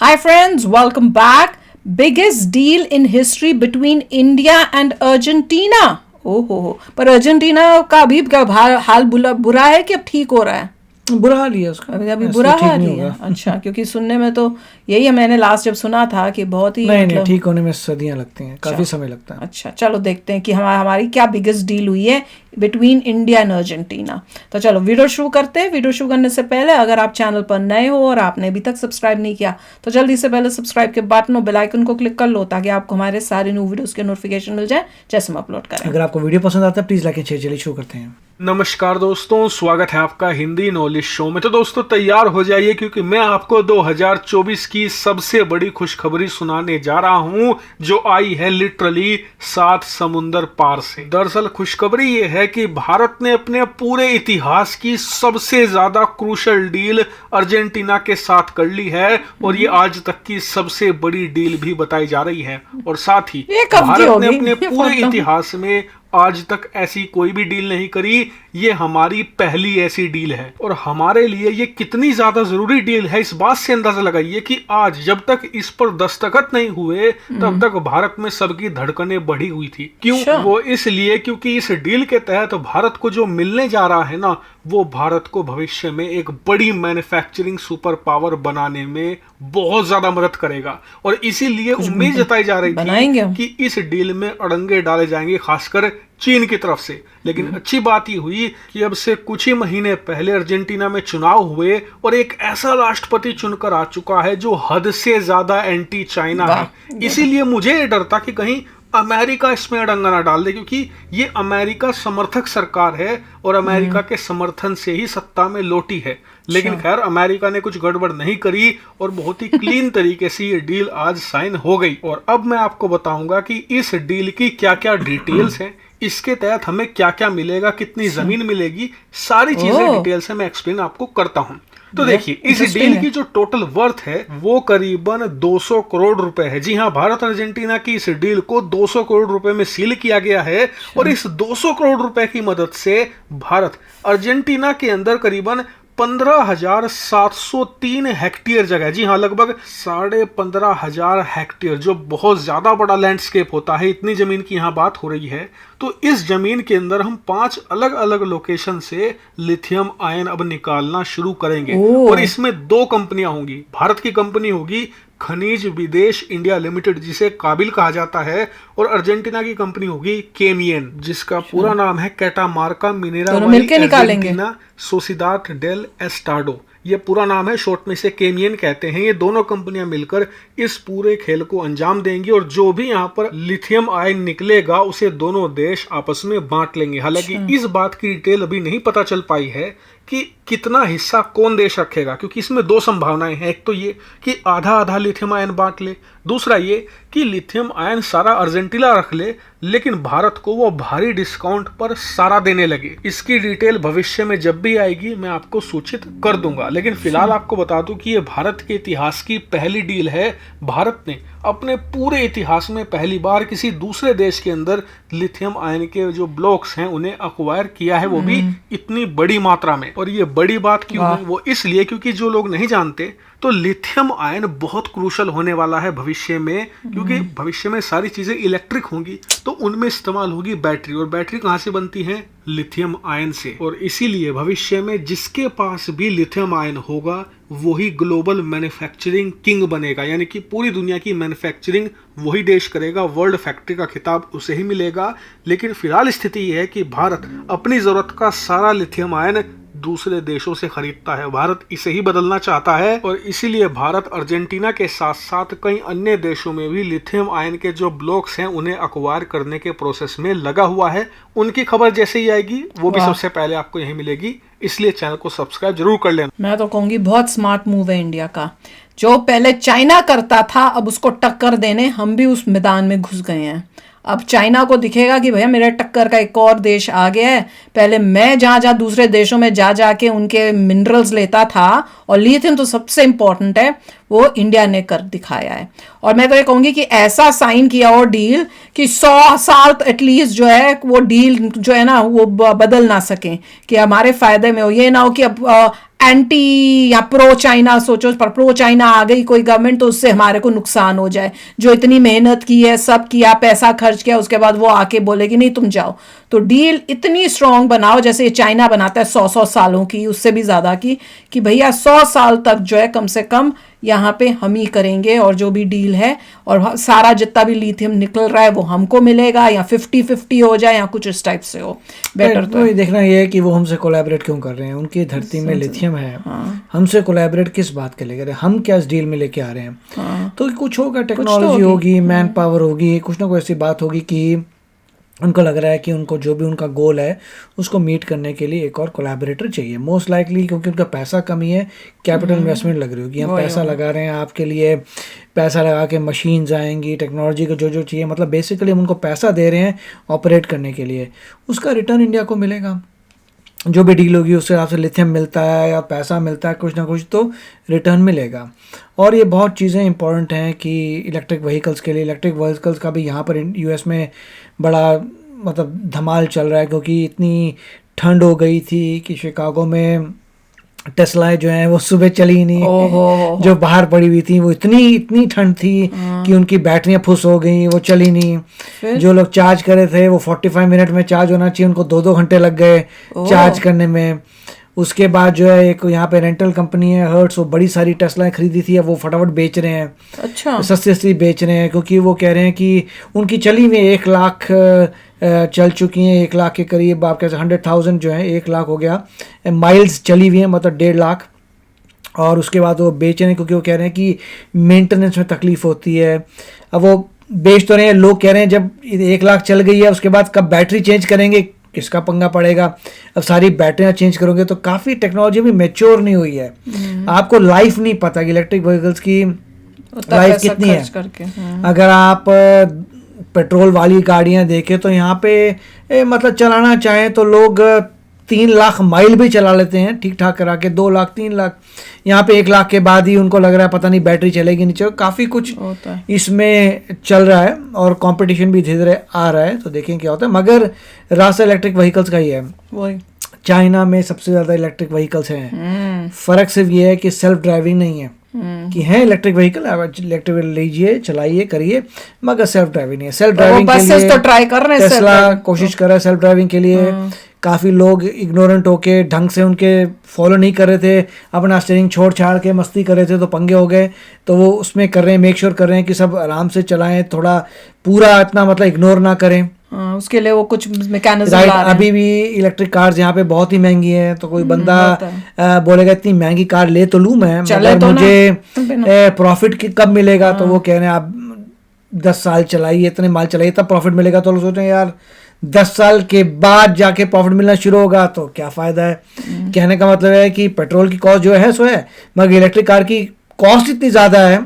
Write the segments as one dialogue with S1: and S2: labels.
S1: Hi friends, welcome back. Biggest deal in history between India and Argentina. ओहो हो, पर Argentina का अभी का हाल बुरा है कि अब ठीक हो रहा है?
S2: बुरा हाल ही है उसका।
S1: अभी बुरा हाल ही है। अच्छा, क्योंकि सुनने में तो यही है, मैंने लास्ट जब सुना था कि बहुत ही
S2: नहीं, ठीक होने में सदियां लगती हैं, काफी समय लगता है।
S1: अच्छा, चलो देखते हैं कि हमारी क्या बिगेस्ट डील हुई है बिटवीन इंडिया एंड अर्जेंटीना। तो चलो वीडियो शुरू करते हैं। वीडियो शुरू करने से पहले अगर आप चैनल पर नए हो और आपने अभी तक सब्सक्राइब नहीं किया तो जल्दी से पहले सब्सक्राइब के बटन और बेल आइकन को क्लिक कर लो ताकि आपको हमारे सारे न्यू वीडियोस के नोटिफिकेशन मिल जाए जैसे हम अपलोड करें।
S2: अगर आपको वीडियो पसंद आता है प्लीज लाइक एंड शेयर। चलिए शुरू करते हैं।
S3: नमस्कार दोस्तों, स्वागत है आपका हिंदी नॉलेज शो में। तो दोस्तों तैयार हो जाइए क्योंकि मैं आपको 2024 की सबसे बड़ी खुशखबरी सुनाने जा रहा हूं जो आई है लिटरली 7 समुंदर पार से। दरअसल खुशखबरी ये है कि भारत ने अपने पूरे इतिहास की सबसे ज्यादा क्रूशल डील अर्जेंटीना के साथ कर ली है और ये आज तक की सबसे बड़ी डील भी बताई जा रही है। और साथ ही भारत ने अपने पूरे इतिहास में आज तक ऐसी कोई भी डील नहीं करी। ये हमारी पहली ऐसी डील है और हमारे लिए ये कितनी ज्यादा जरूरी डील है इस बात से अंदाजा लगाइए कि आज जब तक इस पर दस्तखत नहीं हुए तब तक भारत में सबकी धड़कनें बढ़ी हुई थी। क्यों? वो इसलिए क्योंकि इस डील के तहत भारत को जो मिलने जा रहा है ना, वो भारत को भविष्य में एक बड़ी मैन्युफैक्चरिंग सुपर पावर बनाने में बहुत ज्यादा मदद करेगा। और इसीलिए उम्मीद जताई जा रही थी कि इस डील में अड़ंगे डाले जाएंगे, खासकर चीन की तरफ से। लेकिन अच्छी बात ही हुई कि अब से कुछ ही महीने पहले अर्जेंटीना में चुनाव हुए और एक ऐसा राष्ट्रपति चुनकर आ चुका है जो हद से ज्यादा एंटी चाइना है। इसीलिए मुझे ये डर था कि कहीं अमेरिका इसमें अड़ंगा ना डाल दे, क्योंकि ये अमेरिका समर्थक सरकार है और अमेरिका के समर्थन से ही सत्ता में लौटी है। लेकिन खैर अमेरिका ने कुछ गड़बड़ नहीं करी और बहुत ही क्लीन तरीके से ये डील आज साइन हो गई। और अब मैं आपको बताऊंगा कि इस डील की क्या क्या डिटेल्स हैं, इसके तहत हमें क्या क्या मिलेगा, कितनी जमीन मिलेगी, सारी चीजें डिटेल से मैं एक्सप्लेन आपको करता हूं। तो देखिए, इस डील की जो टोटल वर्थ है वो करीबन 200 करोड़ रुपए है। जी हाँ, भारत अर्जेंटीना की इस डील को 200 करोड़ रुपए में सील किया गया है और इस 200 करोड़ रुपए की मदद से भारत अर्जेंटीना के अंदर करीबन 15,703 हेक्टेयर जगह, जी हाँ लगभग 15,500 हेक्टेयर, जो बहुत ज्यादा बड़ा लैंडस्केप होता है, इतनी जमीन की यहाँ बात हो रही है। तो इस जमीन के अंदर हम 5 अलग अलग लोकेशन से लिथियम आयन अब निकालना शुरू करेंगे और इसमें 2 कंपनियां होंगी। भारत की कंपनी होगी खनिज विदेश इंडिया लिमिटेड, जिसे काबिल कहा जाता है, और अर्जेंटीना की कंपनी होगी केमियन, जिसका पूरा नाम है कैटामार्का मिनेरा अर्जेंटीना सोसिडाद डेल एस्टाडो। ये पूरा नाम है, शॉर्ट में इसे केमियन कहते हैं। ये दोनों कंपनियां मिलकर इस पूरे खेल को अंजाम देंगी और जो भी यहाँ पर लिथियम आयन निकलेगा उसे दोनों देश आपस में बांट लेंगे। हालांकि इस बात की डिटेल अभी नहीं पता चल पाई है कि कितना हिस्सा कौन देश रखेगा, क्योंकि इसमें 2 संभावनाएं हैं। एक तो ये कि आधा आधा लिथियम आयन बांट ले, दूसरा ये कि लिथियम आयन सारा अर्जेंटीना रख ले लेकिन भारत को वो भारी डिस्काउंट पर सारा देने लगे। इसकी डिटेल भविष्य में जब भी आएगी मैं आपको सूचित कर दूंगा। लेकिन फिलहाल आपको बता दूं कि ये भारत के इतिहास की पहली डील है। भारत ने अपने पूरे इतिहास में पहली बार किसी दूसरे देश के अंदर लिथियम आयन के जो ब्लॉक्स हैं उन्हें अक्वायर किया है, वो भी इतनी बड़ी मात्रा में। और ये बड़ी बात क्यों है? वो इसलिए क्योंकि जो लोग नहीं जानते तो लिथियम आयन बहुत क्रूशल होने वाला है भविष्य में, क्योंकि भविष्य में सारी चीजें इलेक्ट्रिक होंगी तो उनमें इस्तेमाल होगी बैटरी, और बैटरी कहाँ से बनती है? लिथियम आयन से। और इसीलिए भविष्य में जिसके पास भी लिथियम आयन होगा वही ग्लोबल मैन्युफैक्चरिंग किंग बनेगा, यानी कि पूरी दुनिया की मैन्युफैक्चरिंग वही देश करेगा, वर्ल्ड फैक्ट्री का खिताब उसे ही मिलेगा। लेकिन फिलहाल स्थिति यह है कि भारत अपनी जरूरत का सारा लिथियम आयन दूसरे देशों से खरीदता है। भारत इसे ही बदलना चाहता है और इसीलिए भारत अर्जेंटीना के साथ साथ कई अन्य देशों में भी लिथियम आयन के जो ब्लॉक्स हैं उन्हें अक्वायर करने के प्रोसेस में लगा हुआ है। उनकी खबर जैसे ही आएगी वो भी सबसे पहले आपको यही मिलेगी, इसलिए चैनल को सब्सक्राइब जरूर कर लेना।
S1: मैं तो कहूंगी बहुत स्मार्ट मूव है इंडिया का। जो पहले चाइना करता था अब उसको टक्कर देने हम भी उस मैदान में घुस गए हैं। अब चाइना को दिखेगा कि भैया मेरे टक्कर का एक और देश आ गया है। पहले मैं जहाँ दूसरे देशों में जा के उनके मिनरल्स लेता था, और लिथियम तो सबसे इंपॉर्टेंट है, वो इंडिया ने कर दिखाया है। और मैं तो ये कहूंगी कि ऐसा साइन किया हो डील कि 100 साल एटलीस्ट जो है वो डील जो है ना वो बदल ना सके, कि हमारे फायदे में हो। ये ना हो कि अब एंटी या प्रो चाइना सोचो, पर प्रो चाइना आ गई कोई गवर्नमेंट तो उससे हमारे को नुकसान हो जाए, जो इतनी मेहनत की है, सब किया, पैसा खर्च किया, उसके बाद वो आके बोलेगी नहीं तुम जाओ। तो डील इतनी स्ट्रांग बनाओ जैसे ये चाइना बनाता है 100-100 सालों की, उससे भी ज्यादा की, कि भैया 100 साल तक जो है कम से कम यहाँ पे हम ही करेंगे, और जो भी डील है और सारा जितना भी लिथियम निकल रहा है वो हमको मिलेगा, या 50-50 हो जाए या कुछ इस टाइप से हो, बेटर तो
S2: ये देखना ये है कि वो हमसे कोलैबोरेट क्यों कर रहे हैं। उनकी धरती में लिथियम है, हमसे कोलैबोरेट किस बात के लिए कर रहे हैं, हम क्या इस डील में लेके आ रहे हैं। तो कुछ होगा, टेक्नोलॉजी होगी, मैन पावर होगी, कुछ ना कुछ ऐसी बात होगी कि उनको लग रहा है कि उनको जो भी उनका गोल है उसको मीट करने के लिए एक और कोलैबोरेटर चाहिए, मोस्ट लाइकली, क्योंकि उनका पैसा कमी है, कैपिटल इन्वेस्टमेंट लग रही होगी। हम पैसा लगा रहे हैं आपके लिए, पैसा लगा के मशीन्स आएंगी, टेक्नोलॉजी को जो जो चाहिए, मतलब बेसिकली हम उनको पैसा दे रहे हैं ऑपरेट करने के लिए, उसका रिटर्न इंडिया को मिलेगा। जो भी डील होगी उससे आपसे लिथियम मिलता है या पैसा मिलता है, कुछ ना कुछ तो रिटर्न मिलेगा। और ये बहुत चीज़ें इंपॉर्टेंट हैं कि इलेक्ट्रिक व्हीकल्स के लिए, इलेक्ट्रिक व्हीकल्स का भी यहाँ पर यूएस में बड़ा मतलब धमाल चल रहा है, क्योंकि इतनी ठंड हो गई थी कि शिकागो में टेस्लाएं जो हैं वो सुबह चली ही नहीं, जो बाहर पड़ी हुई थी वो इतनी ठंड थी कि उनकी बैटरियां फुस हो गई, वो चली नहीं। जो लोग चार्ज करे थे वो 45 मिनट में चार्ज होना चाहिए, उनको 2-2 घंटे लग गए चार्ज करने में। उसके बाद जो है एक यहाँ पे रेंटल कंपनी है हर्ट्स, वो बड़ी सारी टेस्लाएं खरीदी थी, अब वो फटाफट बेच रहे हैं,
S1: अच्छा
S2: सस्ती बेच रहे हैं, क्योंकि वो कह रहे हैं कि उनकी चली में 1 लाख चल चुकी हैं, 1 लाख के करीब, आप कैसे 100,000 जो है 1 लाख हो गया, माइल्स चली हुई हैं, मतलब 1.5 लाख। और उसके बाद वो बेच रहे हैं क्योंकि वो कह रहे हैं कि मेंटेनेंस में तकलीफ होती है। अब वो बेच तो रहे हैं, लोग कह रहे हैं जब 1 लाख चल गई है उसके बाद कब बैटरी चेंज करेंगे, किसका पंगा पड़ेगा, अब सारी बैटरियां चेंज करोगे। तो काफ़ी टेक्नोलॉजी भी मैच्योर नहीं हुई है, आपको लाइफ नहीं पता कि इलेक्ट्रिक व्हीकल्स की लाइफ कितनी है। अगर आप पेट्रोल वाली गाड़ियां देखें तो यहाँ पे मतलब चलाना चाहें तो लोग 3 लाख माइल भी चला लेते हैं ठीक ठाक करा के, 2 लाख 3 लाख, यहाँ पे 1 लाख के बाद ही उनको लग रहा है पता नहीं बैटरी चलेगी नीचे। काफ़ी कुछ इसमें चल रहा है और कंपटीशन भी धीरे धीरे आ रहा है, तो देखें क्या होता है। मगर रास्ता इलेक्ट्रिक व्हीकल्स का ही है, चाइना में सबसे ज़्यादा इलेक्ट्रिक व्हीकल्स हैं। फ़र्क सिर्फ ये है कि सेल्फ ड्राइविंग नहीं है, कि है इलेक्ट्रिक व्हीकल, इलेक्ट्रिक लीजिए चलाइए करिए, मगर सेल्फ ड्राइविंग नहीं है। सेल्फ ड्राइविंग के लिए
S1: तो ट्राई कर रहे हैं,
S2: टेस्ला कोशिश कर रहा है सेल्फ ड्राइविंग के लिए। काफ़ी लोग इग्नोरेंट होके ढंग से उनके फॉलो नहीं कर रहे थे, अपना स्टीयरिंग छोड़ छाड़ के मस्ती कर रहे थे तो पंगे हो गए। तो वो उसमें कर रहे हैं, मेक श्योर कर रहे हैं कि सब आराम से चलाएं, थोड़ा पूरा इतना मतलब इग्नोर ना करें।
S1: उसके लिए वो कुछ मैकेनिज्म
S2: राइट। अभी भी इलेक्ट्रिक कार्स यहाँ पे बहुत ही महंगी हैं, तो कोई बंदा बोलेगा इतनी महंगी कार ले तो लूँ मैं, मगर तो मुझे प्रॉफिट कब मिलेगा। तो वो कह रहे हैं आप 10 साल चलाइए, इतने माल चलाइए तब प्रॉफिट मिलेगा। तो लोग सोच रहे हैं यार 10 साल के बाद जाके प्रॉफिट मिलना शुरू होगा तो क्या फ़ायदा है। कहने का मतलब है कि पेट्रोल की कॉस्ट जो है सो है, मगर इलेक्ट्रिक कार की कॉस्ट इतनी ज़्यादा है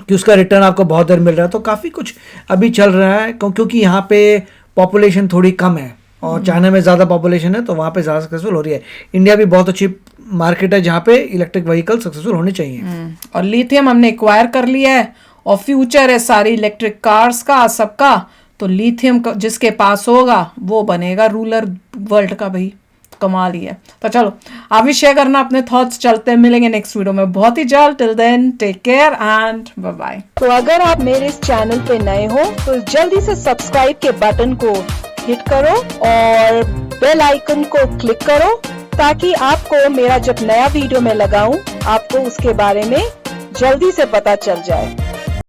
S2: कि उसका रिटर्न आपको बहुत देर मिल रहा है। तो काफ़ी कुछ अभी चल रहा है, क्योंकि यहाँ पे पॉपुलेशन थोड़ी कम है और चाइना में ज़्यादा पॉपुलेशन है, तो वहाँ पे ज़्यादा सक्सेसफुल हो रही है। इंडिया भी बहुत अच्छी मार्केट है जहाँ पे इलेक्ट्रिक व्हीकल सक्सेसफुल होने चाहिए।
S1: और लिथियम हमने एक्वायर कर लिया है और फ्यूचर है सारी इलेक्ट्रिक कार्स का, सबका। तो लिथियम जिसके पास होगा वो बनेगा रूलर वर्ल्ड का, भाई कमाल ही है। तो चलो आप भी शेयर करना अपने थॉट्स, चलते हैं, मिलेंगे नेक्स्ट वीडियो में बहुत ही जल्द। Till then take care and bye bye.
S4: तो अगर आप मेरे इस चैनल पे नए हो तो जल्दी से सब्सक्राइब के बटन को हिट करो और बेल आइकन को क्लिक करो, ताकि आपको मेरा जब नया वीडियो मैं लगाऊं आपको उसके बारे में जल्दी से पता चल जाए।